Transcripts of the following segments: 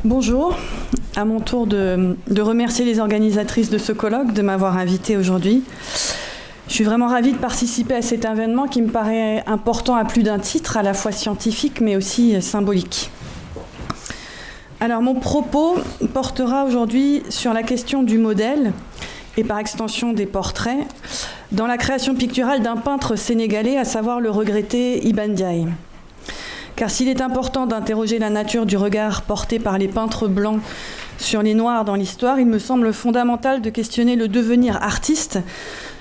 Bonjour, à mon tour de remercier les organisatrices de ce colloque de m'avoir invitée aujourd'hui. Je suis vraiment ravie de participer à cet événement qui me paraît important à plus d'un titre, à la fois scientifique mais aussi symbolique. Alors mon propos portera aujourd'hui sur la question du modèle et par extension des portraits dans la création picturale d'un peintre sénégalais, à savoir le regretté Iba Ndiaye. Car s'il est important d'interroger la nature du regard porté par les peintres blancs sur les noirs dans l'histoire, il me semble fondamental de questionner le devenir artiste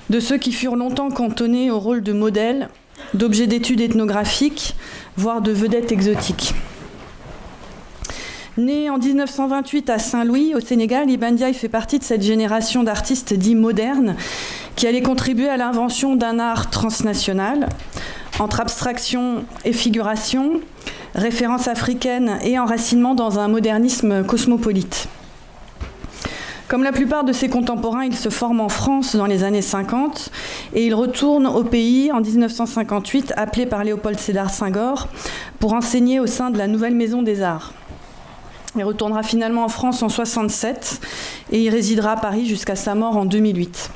de ceux qui furent longtemps cantonnés au rôle de modèles, d'objets d'études ethnographiques, voire de vedettes exotiques. Né en 1928 à Saint-Louis, au Sénégal, Iba Ndiaye fait partie de cette génération d'artistes dits modernes qui allait contribuer à l'invention d'un art transnational, entre abstraction et figuration, référence africaine et enracinement dans un modernisme cosmopolite. Comme la plupart de ses contemporains, il se forme en France dans les années 50 et il retourne au pays en 1958, appelé par Léopold Sédar Senghor, pour enseigner au sein de la Nouvelle Maison des Arts. Il retournera finalement en France en 1967 et il résidera à Paris jusqu'à sa mort en 2008.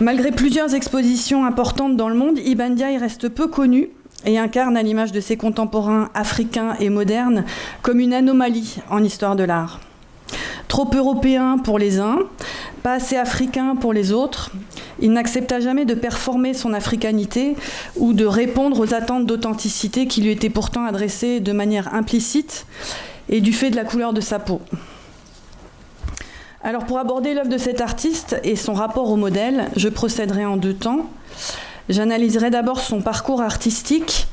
Malgré plusieurs expositions importantes dans le monde, Iba Ndiaye reste peu connu et incarne, à l'image de ses contemporains africains et modernes, comme une anomalie en histoire de l'art. Trop européen pour les uns, pas assez africain pour les autres, il n'accepta jamais de performer son africanité ou de répondre aux attentes d'authenticité qui lui étaient pourtant adressées de manière implicite et du fait de la couleur de sa peau. Alors pour aborder l'œuvre de cet artiste et son rapport au modèle, je procéderai en deux temps. J'analyserai d'abord son parcours artistique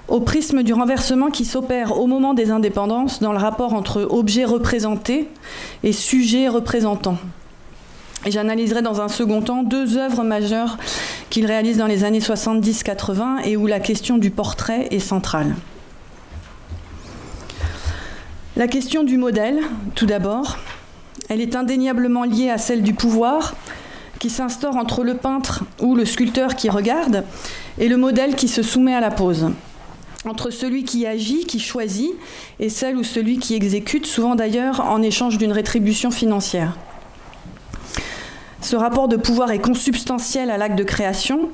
au prisme du renversement qui s'opère au moment des indépendances dans le rapport entre objet représenté et sujet représentant. Et j'analyserai dans un second temps deux œuvres majeures qu'il réalise dans les années 70-80 et où la question du portrait est centrale. La question du modèle, tout d'abord. Elle est indéniablement liée à celle du pouvoir qui s'instaure entre le peintre ou le sculpteur qui regarde et le modèle qui se soumet à la pose. Entre celui qui agit, qui choisit, et celle ou celui qui exécute, souvent d'ailleurs en échange d'une rétribution financière. Ce rapport de pouvoir est consubstantiel à l'acte de création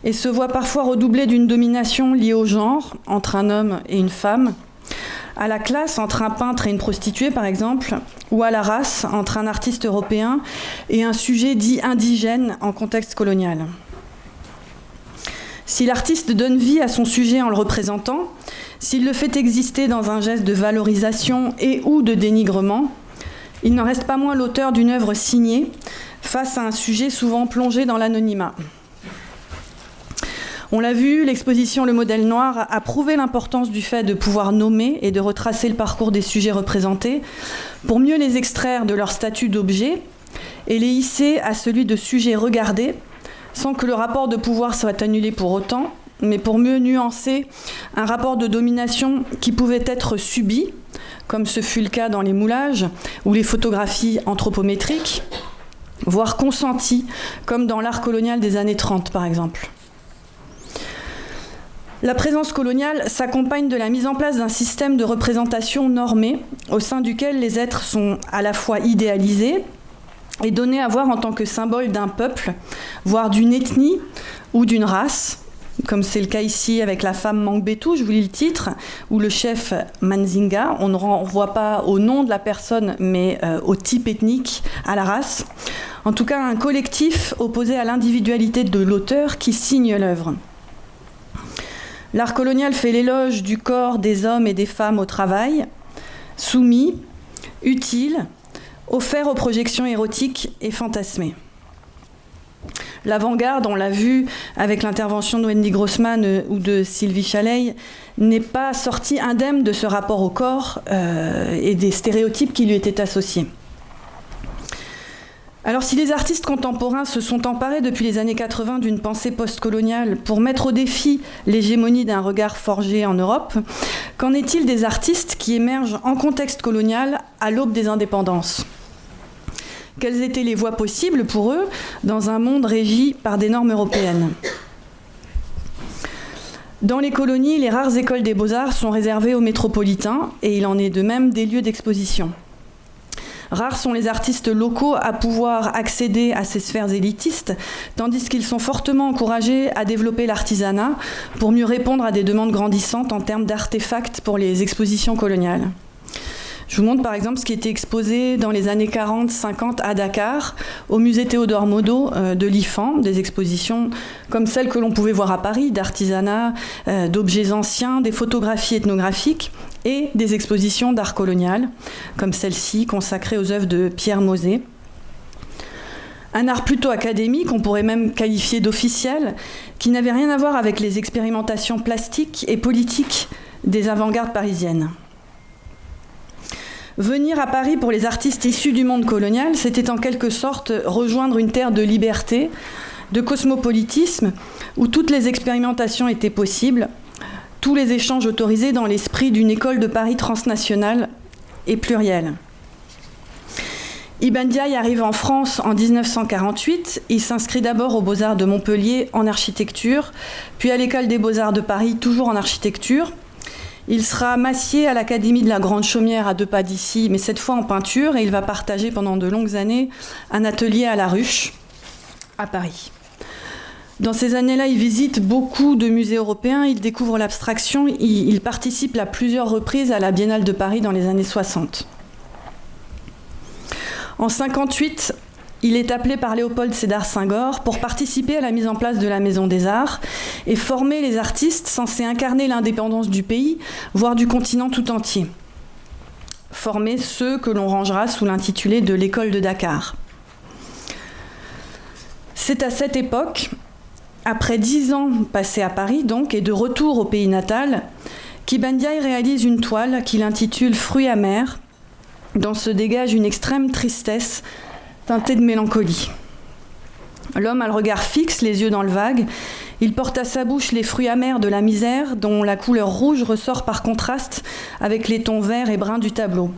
et se voit parfois redoublé d'une domination liée au genre, entre un homme et une femme, à la classe entre un peintre et une prostituée par exemple, ou à la race entre un artiste européen et un sujet dit indigène en contexte colonial. Si l'artiste donne vie à son sujet en le représentant, s'il le fait exister dans un geste de valorisation et ou de dénigrement, il n'en reste pas moins l'auteur d'une œuvre signée face à un sujet souvent plongé dans l'anonymat. On l'a vu, l'exposition Le modèle noir a prouvé l'importance du fait de pouvoir nommer et de retracer le parcours des sujets représentés pour mieux les extraire de leur statut d'objet et les hisser à celui de sujet regardé sans que le rapport de pouvoir soit annulé pour autant, mais pour mieux nuancer un rapport de domination qui pouvait être subi, comme ce fut le cas dans les moulages ou les photographies anthropométriques, voire consenti, comme dans l'art colonial des années 30 par exemple. La présence coloniale s'accompagne de la mise en place d'un système de représentation normé au sein duquel les êtres sont à la fois idéalisés et donnés à voir en tant que symbole d'un peuple, voire d'une ethnie ou d'une race, comme c'est le cas ici avec la femme Mangbetu, je vous lis le titre, ou le chef Manzinga. On ne renvoie pas au nom de la personne, mais au type ethnique, à la race. En tout cas, un collectif opposé à l'individualité de l'auteur qui signe l'œuvre. L'art colonial fait l'éloge du corps des hommes et des femmes au travail, soumis, utile, offert aux projections érotiques et fantasmées. L'avant-garde, on l'a vu avec l'intervention de Wendy Grossman ou de Sylvie Chaleil, n'est pas sortie indemne de ce rapport au corps et des stéréotypes qui lui étaient associés. Alors si les artistes contemporains se sont emparés depuis les années 80 d'une pensée postcoloniale pour mettre au défi l'hégémonie d'un regard forgé en Europe, qu'en est-il des artistes qui émergent en contexte colonial à l'aube des indépendances ? Quelles étaient les voies possibles pour eux dans un monde régi par des normes européennes ? Dans les colonies, les rares écoles des beaux-arts sont réservées aux métropolitains et il en est de même des lieux d'exposition. Rares sont les artistes locaux à pouvoir accéder à ces sphères élitistes, tandis qu'ils sont fortement encouragés à développer l'artisanat pour mieux répondre à des demandes grandissantes en termes d'artefacts pour les expositions coloniales. Je vous montre par exemple ce qui était exposé dans les années 40-50 à Dakar, au musée Théodore Monod de l'IFAN, des expositions comme celles que l'on pouvait voir à Paris, d'artisanat, d'objets anciens, des photographies ethnographiques et des expositions d'art colonial, comme celle-ci consacrée aux œuvres de Pierre Mosé. Un art plutôt académique, on pourrait même qualifier d'officiel, qui n'avait rien à voir avec les expérimentations plastiques et politiques des avant-gardes parisiennes. Venir à Paris pour les artistes issus du monde colonial, c'était en quelque sorte rejoindre une terre de liberté, de cosmopolitisme, où toutes les expérimentations étaient possibles, tous les échanges autorisés dans l'esprit d'une école de Paris transnationale et plurielle. Ibn Diaye arrive en France en 1948. Il s'inscrit d'abord aux Beaux-Arts de Montpellier en architecture, puis à l'École des Beaux-Arts de Paris, toujours en architecture. Il sera massier à l'Académie de la Grande Chaumière à 2 pas d'ici, mais cette fois en peinture, et il va partager pendant de longues années un atelier à la Ruche, à Paris. Dans ces années-là, il visite beaucoup de musées européens, il découvre l'abstraction, il participe à plusieurs reprises à la Biennale de Paris dans les années 60. En 1958, il est appelé par Léopold Sédar Senghor pour participer à la mise en place de la Maison des Arts et former les artistes censés incarner l'indépendance du pays, voire du continent tout entier. Former ceux que l'on rangera sous l'intitulé de l'École de Dakar. C'est à cette époque, après 10 ans passés à Paris donc, et de retour au pays natal, qu'Ibn Diaye réalise une toile qu'il intitule « Fruits amers », dont se dégage une extrême tristesse teintée de mélancolie. L'homme a le regard fixe, les yeux dans le vague. Il porte à sa bouche les fruits amers de la misère, dont la couleur rouge ressort par contraste avec les tons verts et bruns du tableau.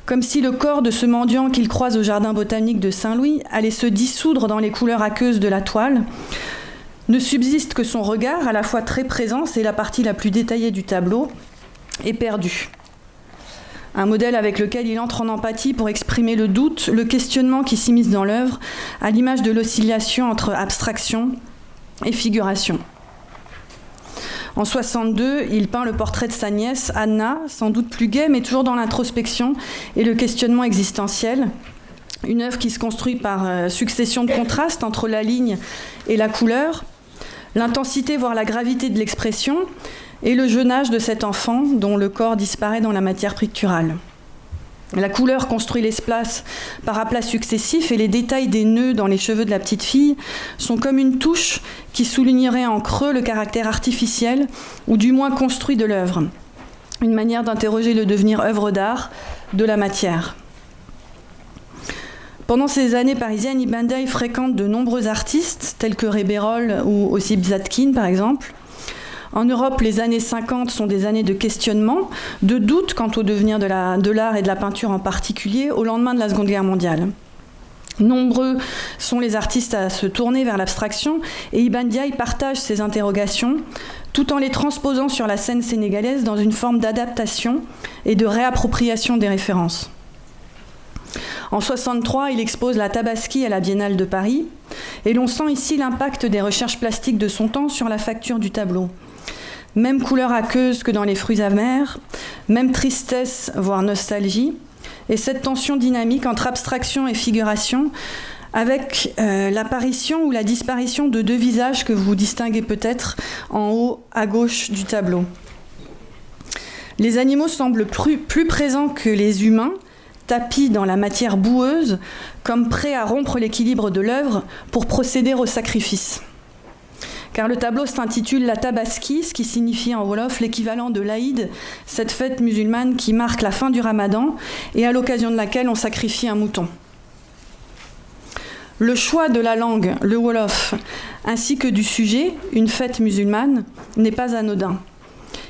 Comme si le corps de ce mendiant qu'il croise au jardin botanique de Saint-Louis allait se dissoudre dans les couleurs aqueuses de la toile, ne subsiste que son regard, à la fois très présent, c'est la partie la plus détaillée du tableau, et perdu. Un modèle avec lequel il entre en empathie pour exprimer le doute, le questionnement qui s'immisce dans l'œuvre, à l'image de l'oscillation entre abstraction et figuration. En 1962, il peint le portrait de sa nièce, Anna, sans doute plus gaie, mais toujours dans l'introspection et le questionnement existentiel. Une œuvre qui se construit par succession de contrastes entre la ligne et la couleur, l'intensité, voire la gravité de l'expression, et le jeune âge de cet enfant dont le corps disparaît dans la matière picturale. La couleur construit l'espace par aplats successifs et les détails des nœuds dans les cheveux de la petite fille sont comme une touche qui soulignerait en creux le caractère artificiel ou du moins construit de l'œuvre. Une manière d'interroger le devenir œuvre d'art de la matière. Pendant ces années parisiennes, Ibn Diaye fréquente de nombreux artistes tels que Ray Bérol ou Ossip Zadkine par exemple. En Europe, les années 50 sont des années de questionnement, de doute quant au devenir de l'art et de la peinture en particulier au lendemain de la Seconde Guerre mondiale. Nombreux sont les artistes à se tourner vers l'abstraction et Ibn Diaye partage ces interrogations tout en les transposant sur la scène sénégalaise dans une forme d'adaptation et de réappropriation des références. En 1963, il expose la Tabaski à la Biennale de Paris et l'on sent ici l'impact des recherches plastiques de son temps sur la facture du tableau. Même couleur aqueuse que dans les fruits amers, même tristesse, voire nostalgie, et cette tension dynamique entre abstraction et figuration, avec l'apparition ou la disparition de 2 visages que vous distinguez peut-être en haut à gauche du tableau. Les animaux semblent plus présents que les humains, tapis dans la matière boueuse, comme prêts à rompre l'équilibre de l'œuvre pour procéder au sacrifice. Car le tableau s'intitule la Tabaski, ce qui signifie en wolof l'équivalent de l'Aïd, cette fête musulmane qui marque la fin du Ramadan et à l'occasion de laquelle on sacrifie un mouton. Le choix de la langue, le wolof, ainsi que du sujet, une fête musulmane, n'est pas anodin.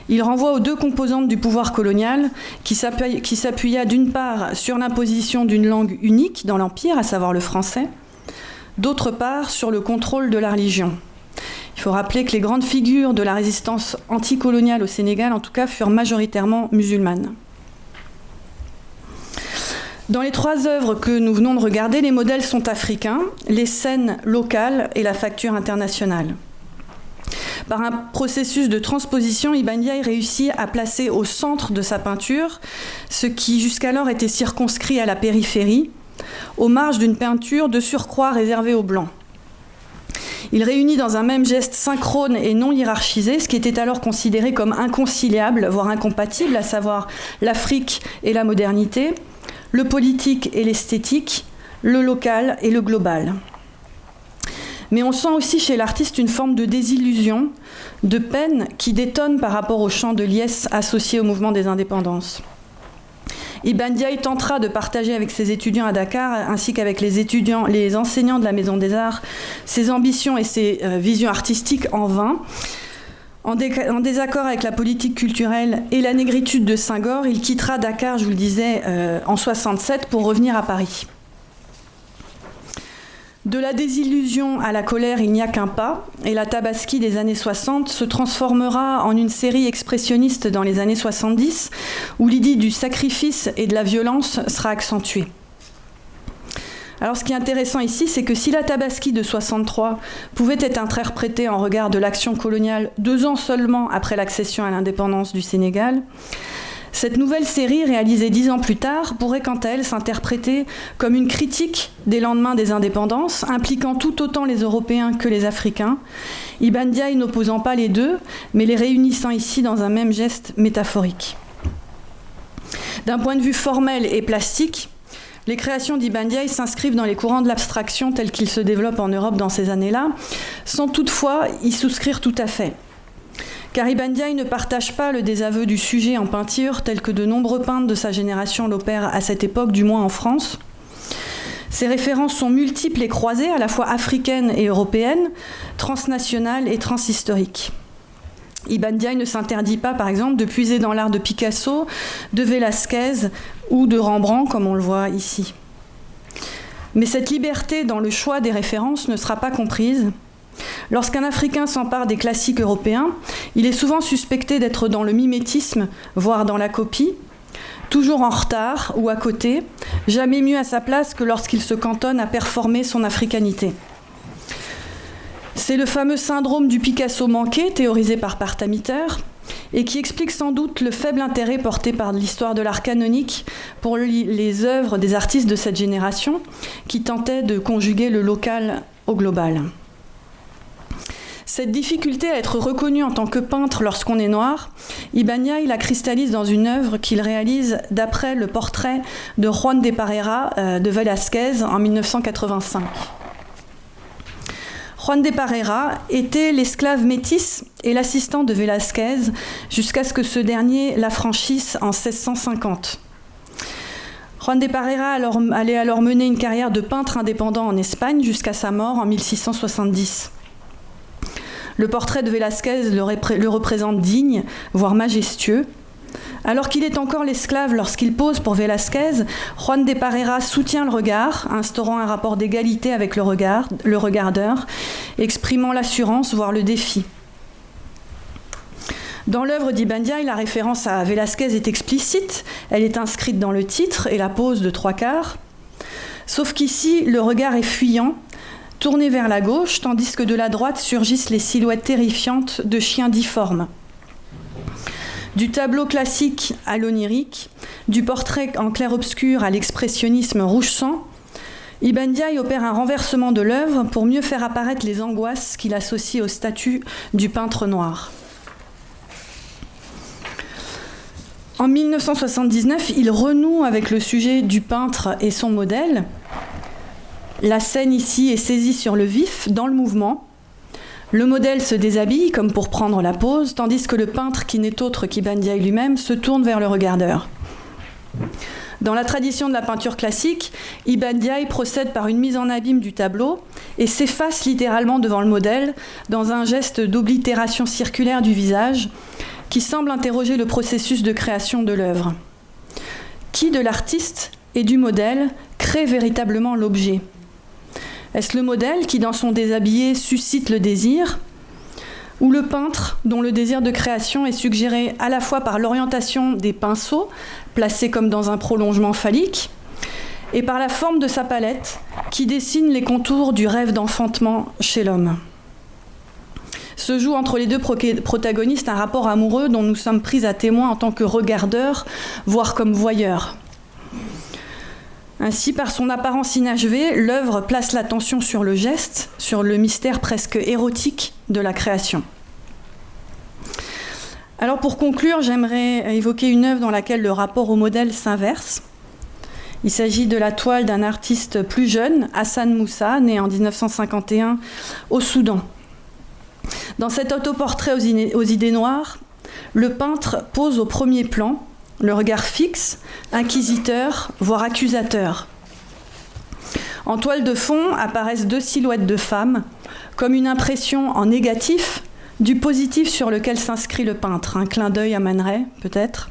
Il renvoie aux 2 composantes du pouvoir colonial qui s'appuya d'une part sur l'imposition d'une langue unique dans l'Empire, à savoir le français, d'autre part sur le contrôle de la religion. Il faut rappeler que les grandes figures de la résistance anticoloniale au Sénégal, en tout cas, furent majoritairement musulmanes. Dans les 3 œuvres que nous venons de regarder, les modèles sont africains, les scènes locales et la facture internationale. Par un processus de transposition, Ibn Diaye réussit à placer au centre de sa peinture ce qui jusqu'alors était circonscrit à la périphérie, aux marges d'une peinture de surcroît réservée aux Blancs. Il réunit dans un même geste synchrone et non hiérarchisé ce qui était alors considéré comme inconciliable, voire incompatible, à savoir l'Afrique et la modernité, le politique et l'esthétique, le local et le global. Mais on sent aussi chez l'artiste une forme de désillusion, de peine qui détonne par rapport au chant de liesse associé au mouvement des indépendances. Ibn Diaye tentera de partager avec ses étudiants à Dakar, ainsi qu'avec les enseignants de la Maison des Arts, ses ambitions et ses visions artistiques en vain. En désaccord avec la politique culturelle et la négritude de Senghor, il quittera Dakar, je vous le disais, en 1967 pour revenir à Paris. De la désillusion à la colère, il n'y a qu'un pas, et la Tabaski des années 60 se transformera en une série expressionniste dans les années 70, où l'idée du sacrifice et de la violence sera accentuée. Alors ce qui est intéressant ici, c'est que si la Tabaski de 63 pouvait être interprétée en regard de l'action coloniale 2 ans seulement après l'accession à l'indépendance du Sénégal, cette nouvelle série, réalisée 10 ans plus tard, pourrait quant à elle s'interpréter comme une critique des lendemains des indépendances, impliquant tout autant les Européens que les Africains, Ibn Diaye n'opposant pas les deux, mais les réunissant ici dans un même geste métaphorique. D'un point de vue formel et plastique, les créations d'Ibn Diaye s'inscrivent dans les courants de l'abstraction tels qu'ils se développent en Europe dans ces années-là, sans toutefois y souscrire tout à fait. Car Ibn Diaye ne partage pas le désaveu du sujet en peinture tel que de nombreux peintres de sa génération l'opèrent à cette époque, du moins en France. Ses références sont multiples et croisées, à la fois africaines et européennes, transnationales et transhistoriques. Ibn Diaye ne s'interdit pas, par exemple, de puiser dans l'art de Picasso, de Velázquez ou de Rembrandt, comme on le voit ici. Mais cette liberté dans le choix des références ne sera pas comprise. Lorsqu'un Africain s'empare des classiques européens, il est souvent suspecté d'être dans le mimétisme, voire dans la copie, toujours en retard ou à côté, jamais mieux à sa place que lorsqu'il se cantonne à performer son africanité. C'est le fameux syndrome du Picasso manqué, théorisé par Parthamitter, et qui explique sans doute le faible intérêt porté par l'histoire de l'art canonique pour les œuvres des artistes de cette génération, qui tentaient de conjuguer le local au global. Cette difficulté à être reconnu en tant que peintre lorsqu'on est noir, Ibn Diaye la cristallise dans une œuvre qu'il réalise d'après le portrait de Juan de Parera de Velázquez en 1985. Juan de Parera était l'esclave métis et l'assistant de Velázquez jusqu'à ce que ce dernier l'affranchisse en 1650. Juan de Parera allait alors mener une carrière de peintre indépendant en Espagne jusqu'à sa mort en 1670. Le portrait de Velázquez le représente digne, voire majestueux. Alors qu'il est encore l'esclave lorsqu'il pose pour Velázquez, Juan de Parera soutient le regard, instaurant un rapport d'égalité avec le regardeur, exprimant l'assurance, voire le défi. Dans l'œuvre d'Ibn Diaye, la référence à Velázquez est explicite, elle est inscrite dans le titre et la pose de 3/4. Sauf qu'ici, le regard est fuyant, tourné vers la gauche, tandis que de la droite surgissent les silhouettes terrifiantes de chiens difformes. Du tableau classique à l'onirique, du portrait en clair-obscur à l'expressionnisme rouge sang, Ibn Diaye opère un renversement de l'œuvre pour mieux faire apparaître les angoisses qu'il associe au statut du peintre noir. En 1979, il renoue avec le sujet du peintre et son modèle. La scène ici est saisie sur le vif, dans le mouvement. Le modèle se déshabille, comme pour prendre la pose, tandis que le peintre, qui n'est autre qu'Ibn Diaye lui-même, se tourne vers le regardeur. Dans la tradition de la peinture classique, Ibn Diaye procède par une mise en abîme du tableau et s'efface littéralement devant le modèle dans un geste d'oblitération circulaire du visage qui semble interroger le processus de création de l'œuvre. Qui de l'artiste et du modèle crée véritablement l'objet ? Est-ce le modèle qui, dans son déshabillé, suscite le désir ? ou le peintre dont le désir de création est suggéré à la fois par l'orientation des pinceaux, placés comme dans un prolongement phallique, et par la forme de sa palette, qui dessine les contours du rêve d'enfantement chez l'homme. Se joue entre les deux protagonistes un rapport amoureux dont nous sommes pris à témoin en tant que regardeurs, voire comme voyeurs. Ainsi, par son apparence inachevée, l'œuvre place l'attention sur le geste, sur le mystère presque érotique de la création. Alors pour conclure, j'aimerais évoquer une œuvre dans laquelle le rapport au modèle s'inverse. Il s'agit de la toile d'un artiste plus jeune, Hassan Moussa, né en 1951 au Soudan. Dans cet autoportrait aux idées noires, le peintre pose au premier plan, le regard fixe, inquisiteur, voire accusateur. En toile de fond apparaissent deux silhouettes de femmes, comme une impression en négatif du positif sur lequel s'inscrit le peintre. Un clin d'œil à Man Ray, peut-être.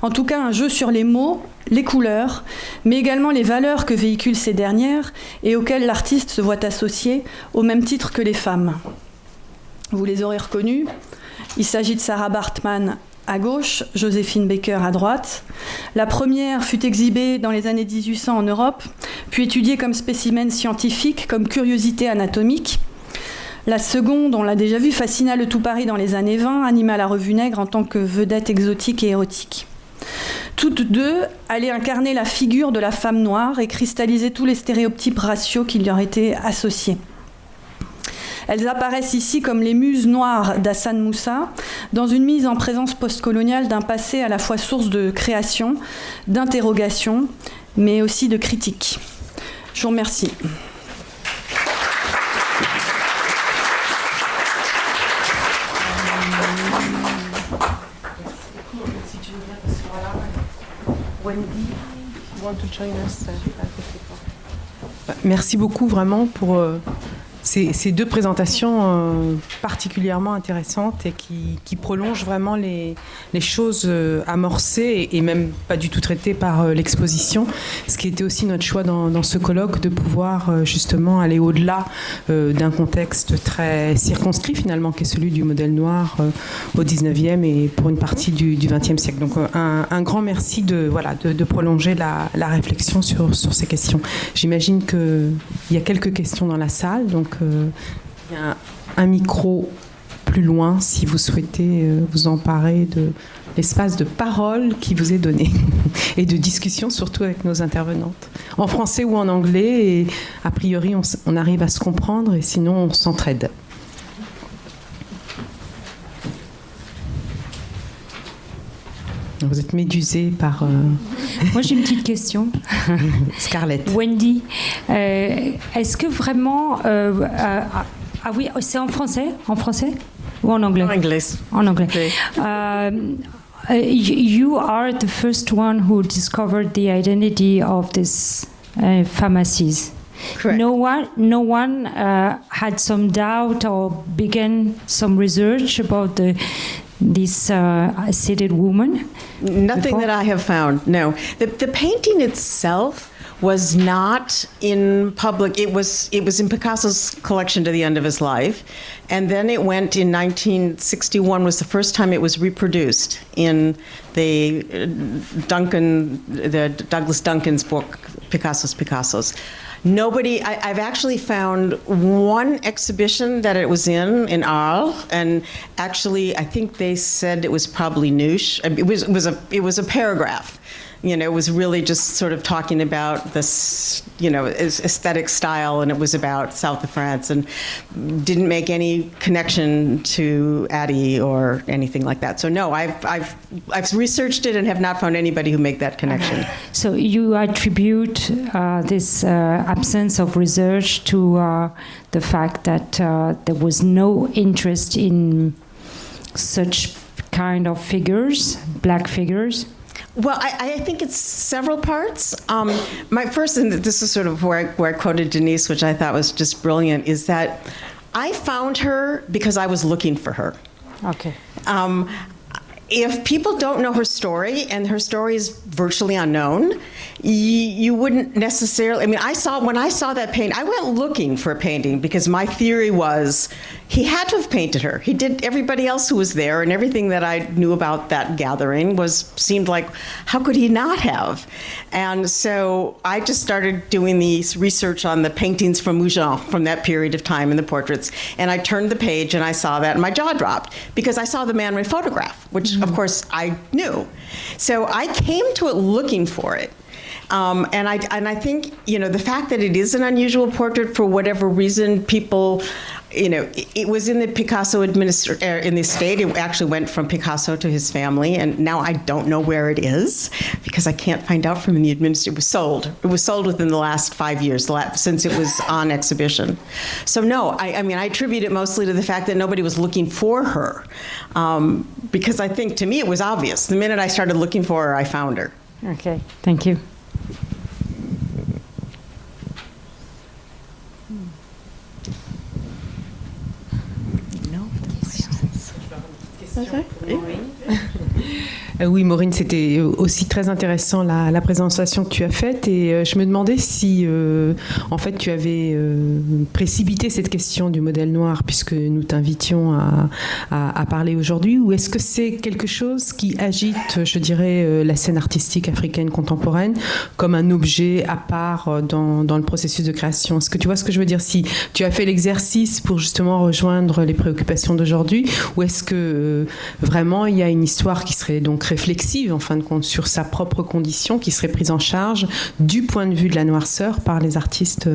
En tout cas, un jeu sur les mots, les couleurs, mais également les valeurs que véhiculent ces dernières et auxquelles l'artiste se voit associé au même titre que les femmes. Vous les aurez reconnues. Il s'agit de Sarah Baartman à gauche, Joséphine Baker à droite. La première fut exhibée dans les années 1800 en Europe, puis étudiée comme spécimen scientifique, comme curiosité anatomique. La seconde, on l'a déjà vu, fascina le tout Paris dans les années 20, anima la Revue Nègre en tant que vedette exotique et érotique. Toutes deux allaient incarner la figure de la femme noire et cristalliser tous les stéréotypes raciaux qui leur étaient associés. Elles apparaissent ici comme les muses noires d'Hassan Moussa, dans une mise en présence postcoloniale d'un passé à la fois source de création, d'interrogation, mais aussi de critique. Je vous remercie. Merci beaucoup vraiment pour ces deux présentations particulièrement intéressantes et qui prolongent vraiment les choses amorcées et même pas du tout traitées par l'exposition. Ce qui était aussi notre choix dans ce colloque, de pouvoir justement aller au-delà d'un contexte très circonscrit finalement, qui est celui du modèle noir au 19e et pour une partie du 20e siècle. Donc un grand merci de prolonger la réflexion sur ces questions. J'imagine qu'il y a quelques questions dans la salle, donc il y a un micro plus loin si vous souhaitez vous emparer de l'espace de parole qui vous est donné et de discussion surtout avec nos intervenantes, en français ou en anglais, et a priori on arrive à se comprendre et sinon on s'entraide. Vous êtes médusée par... Moi, j'ai une petite question. Scarlett. Wendy, est-ce que vraiment... ah oui, c'est en français? En français ou en anglais? En anglais. En anglais. You are the first one who discovered the identity of these pharmacies. Correct. No one had some doubt or began some research about this seated woman? Nothing before? that I have found, no. The painting itself was not in public. It was in Picasso's collection to the end of his life. And then it went in 1961 was the first time it was reproduced in the Douglas Duncan's book, Picasso's. Nobody, I've actually found one exhibition that it was in Arles, and actually I think they said it was probably Noosh. It was a paragraph. You know, it was really just sort of talking about this, you know, aesthetic style, and it was about south of France, and didn't make any connection to Addie or anything like that. So no, I've researched it and have not found anybody who make that connection. So you attribute this absence of research to the fact that there was no interest in such kind of figures, black figures? Well, I think it's several parts. My first, and this is sort of where I quoted Denise, which I thought was just brilliant, is that I found her because I was looking for her. Okay. If people don't know her story, and her story is virtually unknown, you wouldn't necessarily, I mean, when I saw that painting, I went looking for a painting because my theory was he had to have painted her. He did. Everybody else who was there and everything that I knew about that gathering seemed like, how could he not have? And so I just started doing the research on the paintings from Mougins from that period of time and the portraits. And I turned the page and I saw that and my jaw dropped because I saw the Man Ray photograph, which of course I knew. So I came to it looking for it. And I think, you know, the fact that it is an unusual portrait for whatever reason, people, you know, it was in the Picasso in the estate. It actually went from Picasso to his family, and now I don't know where it is because I can't find out from the administration. It was sold. It was sold within the last 5 years, since it was on exhibition. So no, I mean, I attribute it mostly to the fact that nobody was looking for her, because I think to me it was obvious. The minute I started looking for her, I found her. Okay, thank you. Oui, Maureen, c'était aussi très intéressant la présentation que tu as faite et je me demandais si, en fait, tu avais précipité cette question du modèle noir puisque nous t'invitions à parler aujourd'hui, ou est-ce que c'est quelque chose qui agite, je dirais, la scène artistique africaine contemporaine comme un objet à part dans le processus de création? Est-ce que tu vois ce que je veux dire? Si tu as fait l'exercice pour justement rejoindre les préoccupations d'aujourd'hui, ou est-ce que vraiment il y a une histoire qui serait donc réflexive en fin de compte sur sa propre condition, qui serait prise en charge du point de vue de la noirceur par les artistes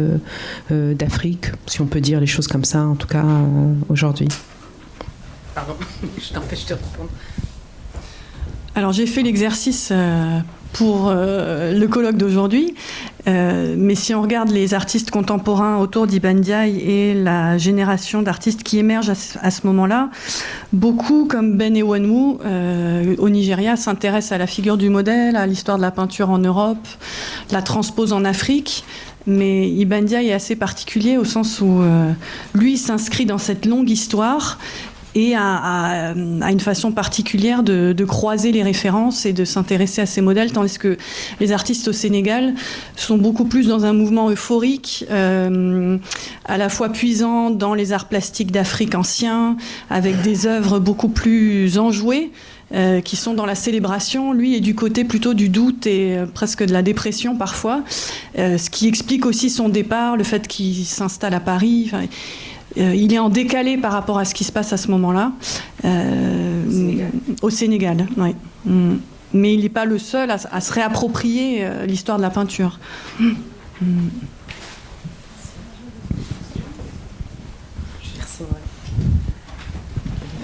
d'Afrique, si on peut dire les choses comme ça, en tout cas aujourd'hui. Pardon, je t'empêche de répondre. Alors j'ai fait l'exercice pour le colloque d'aujourd'hui, mais si on regarde les artistes contemporains autour d'Iba Ndiaye et la génération d'artistes qui émergent à ce moment-là, beaucoup comme Ben Ewenwu au Nigeria s'intéressent à la figure du modèle, à l'histoire de la peinture en Europe, la transposent en Afrique. Mais Iba Ndiaye est assez particulier au sens où lui s'inscrit dans cette longue histoire et à une façon particulière de croiser les références et de s'intéresser à ces modèles, tandis que les artistes au Sénégal sont beaucoup plus dans un mouvement euphorique, à la fois puisant dans les arts plastiques d'Afrique anciens, avec des œuvres beaucoup plus enjouées, qui sont dans la célébration. Lui est du côté plutôt du doute et presque de la dépression parfois, ce qui explique aussi son départ, le fait qu'il s'installe à Paris. Enfin, il est en décalé par rapport à ce qui se passe à ce moment-là, au Sénégal. Ouais. Mais il n'est pas le seul à se réapproprier l'histoire de la peinture.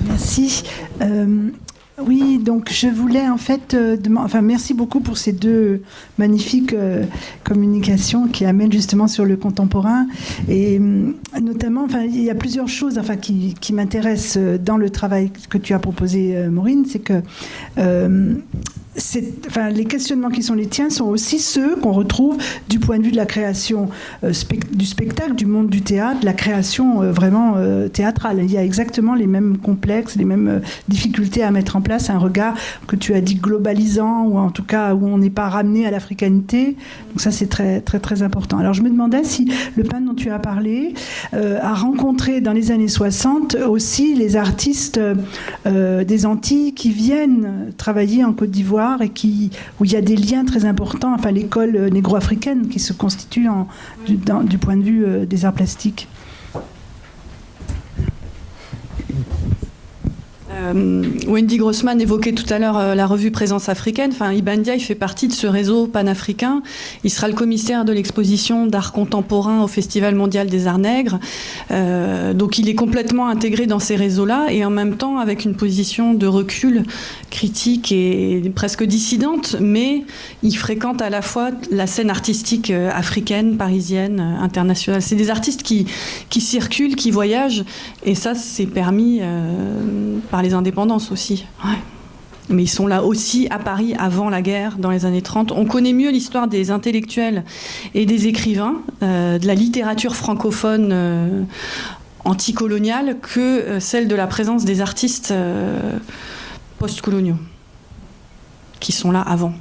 Merci. Oui, donc je voulais en fait, merci beaucoup pour ces deux magnifiques communications qui amènent justement sur le contemporain, et notamment, il y a plusieurs choses qui m'intéressent dans le travail que tu as proposé, Maureen, c'est que les questionnements qui sont les tiens sont aussi ceux qu'on retrouve du point de vue de la création du spectacle, du monde du théâtre, de la création vraiment théâtrale. Il y a exactement les mêmes complexes, les mêmes difficultés à mettre en place un regard que tu as dit globalisant, ou en tout cas où on n'est pas ramené à l'africanité. Donc ça, c'est très, très, très important. Alors je me demandais si le peintre dont tu as parlé a rencontré dans les années 60 aussi les artistes des Antilles qui viennent travailler en Côte d'Ivoire, et où il y a des liens très importants, l'école négro-africaine qui se constitue du point de vue des arts plastiques. Wendy Grossman évoquait tout à l'heure la revue Présence africaine. Iba Ndiaye fait partie de ce réseau panafricain. Il sera le commissaire de l'exposition d'art contemporain au Festival mondial des arts nègres. Donc il est complètement intégré dans ces réseaux-là, et en même temps avec une position de recul critique et presque dissidente, mais il fréquente à la fois la scène artistique africaine, parisienne, internationale. C'est des artistes qui circulent, qui voyagent, et ça c'est permis par les indépendances aussi. Ouais. Mais ils sont là aussi à Paris avant la guerre, dans les années 30. On connaît mieux l'histoire des intellectuels et des écrivains, de la littérature francophone anticoloniale, que celle de la présence des artistes post-coloniaux, qui sont là avant.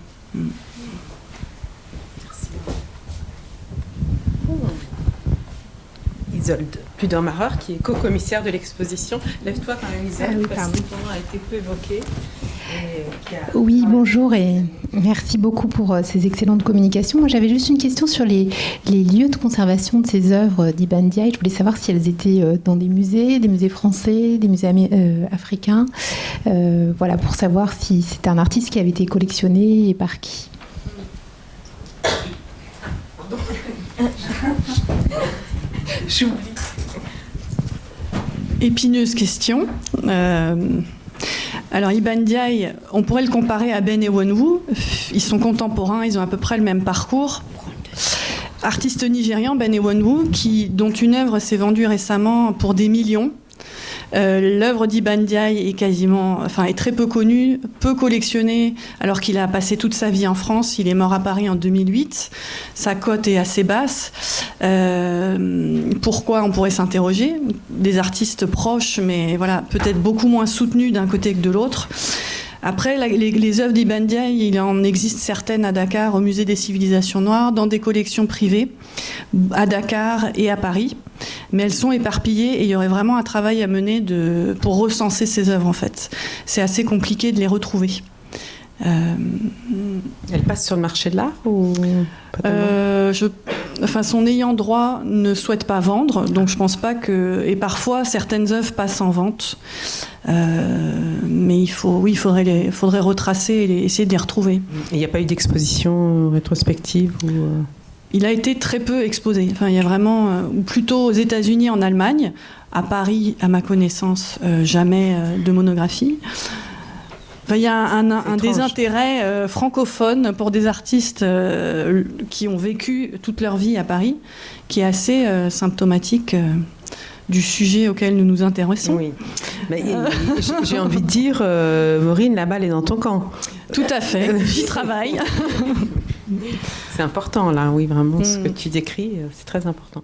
Isolde Pludermacher, qui est co-commissaire de l'exposition. Lève-toi quand même, Isolde, Ah oui, parce pardon. que ton nom a été peu évoqué. Oui, bonjour et merci beaucoup pour ces excellentes communications. Moi, j'avais juste une question sur les lieux de conservation de ces œuvres d'Ibn Diaye. Je voulais savoir si elles étaient dans des musées français, des musées africains. Voilà, pour savoir si c'était un artiste qui avait été collectionné et par qui. J'oublie. Épineuse question. Alors Ibn Diaye, on pourrait le comparer à Ben Ewenwu. Ils sont contemporains, ils ont à peu près le même parcours. Artiste nigérian, Ben Ewenwu, dont une œuvre s'est vendue récemment pour des millions. L'œuvre d'Ibn Diaye est très peu connue, peu collectionnée, alors qu'il a passé toute sa vie en France. Il est mort à Paris en 2008. Sa cote est assez basse. Pourquoi, on pourrait s'interroger. Des artistes proches, mais voilà, peut-être beaucoup moins soutenus d'un côté que de l'autre. Après, les œuvres d'Ibn Diaye, il en existe certaines à Dakar, au Musée des civilisations noires, dans des collections privées, à Dakar et à Paris. Mais elles sont éparpillées et il y aurait vraiment un travail à mener pour recenser ces œuvres, en fait. C'est assez compliqué de les retrouver. Elle passe sur le marché de l'art ou pas tellement son ayant droit ne souhaite pas vendre, donc je pense pas que. Et parfois, certaines œuvres passent en vente, mais il faudrait retracer et essayer de les retrouver. Il n'y a pas eu d'exposition rétrospective ou Il a été très peu exposé. Enfin, il y a vraiment, ou plutôt aux États-Unis, en Allemagne, à Paris, à ma connaissance, jamais de monographie. Enfin, il y a un désintérêt francophone pour des artistes qui ont vécu toute leur vie à Paris, qui est assez symptomatique du sujet auquel nous nous intéressons. Oui. Mais, j'ai envie de dire, Maureen, la balle est dans ton camp. Tout à fait, j'y travaille. C'est important, là, oui, vraiment, ce que tu décris, c'est très important.